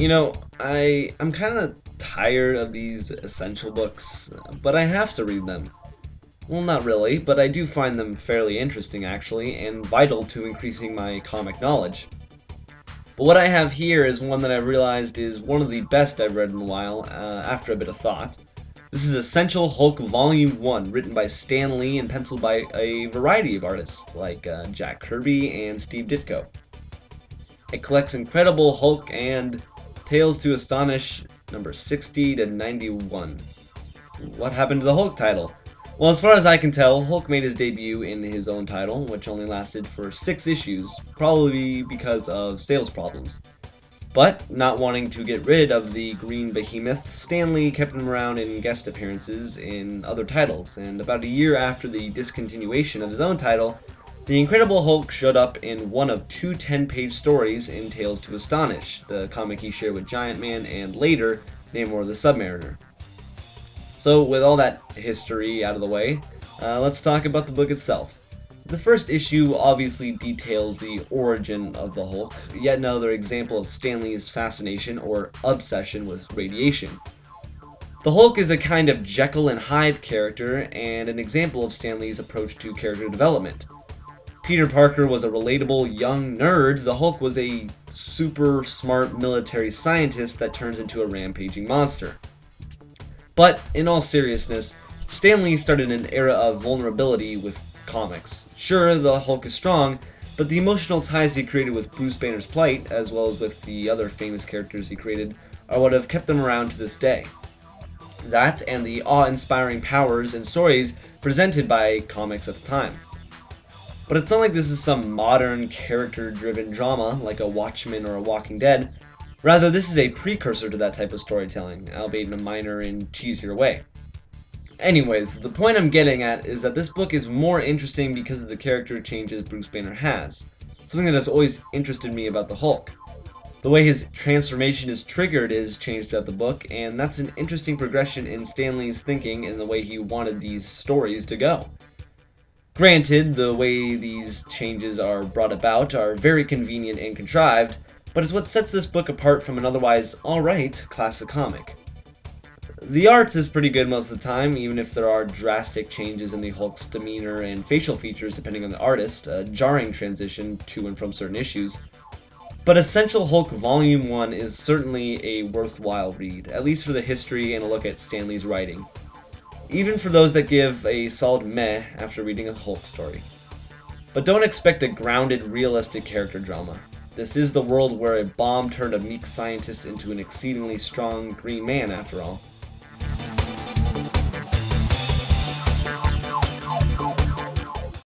I'm kind of tired of these essential books, but I have to read them. Well, not really, but I do find them fairly interesting actually, and vital to increasing my comic knowledge. But what I have here is one that I've realized is one of the best I've read in a while, after a bit of thought. This is Essential Hulk Volume 1, written by Stan Lee and penciled by a variety of artists, like Jack Kirby and Steve Ditko. It collects Incredible Hulk and Tales to Astonish number 60 to 91. What happened to the Hulk title? Well, as far as I can tell, Hulk made his debut in his own title, which only lasted for 6 issues, probably because of sales problems. But, not wanting to get rid of the green behemoth, Stan Lee kept him around in guest appearances in other titles, and about a year after the discontinuation of his own title, the Incredible Hulk showed up in one of 2 10-page stories in Tales to Astonish, the comic he shared with Giant Man and later, Namor the Submariner. So, with all that history out of the way, let's talk about the book itself. The first issue obviously details the origin of the Hulk, yet another example of Stan Lee's fascination or obsession with radiation. The Hulk is a kind of Jekyll and Hyde character and an example of Stan Lee's approach to character development. Peter Parker was a relatable young nerd. The Hulk was a super smart military scientist that turns into a rampaging monster. But, in all seriousness, Stan Lee started an era of vulnerability with comics. Sure, the Hulk is strong, but the emotional ties he created with Bruce Banner's plight, as well as with the other famous characters he created, are what have kept them around to this day. That, and the awe-inspiring powers and stories presented by comics at the time. But it's not like this is some modern, character-driven drama, like a Watchmen or a Walking Dead. Rather, this is a precursor to that type of storytelling, albeit in a minor and cheesier way. Anyways, the point I'm getting at is that this book is more interesting because of the character changes Bruce Banner has, something that has always interested me about the Hulk. The way his transformation is triggered is changed throughout the book, and that's an interesting progression in Stan Lee's thinking and the way he wanted these stories to go. Granted, the way these changes are brought about are very convenient and contrived, but it's what sets this book apart from an otherwise alright classic comic. The art is pretty good most of the time, even if there are drastic changes in the Hulk's demeanor and facial features depending on the artist, a jarring transition to and from certain issues. But Essential Hulk Volume 1 is certainly a worthwhile read, at least for the history and a look at Stan Lee's writing. Even for those that give a solid meh after reading a Hulk story. But don't expect a grounded, realistic character drama. This is the world where a bomb turned a meek scientist into an exceedingly strong green man, after all.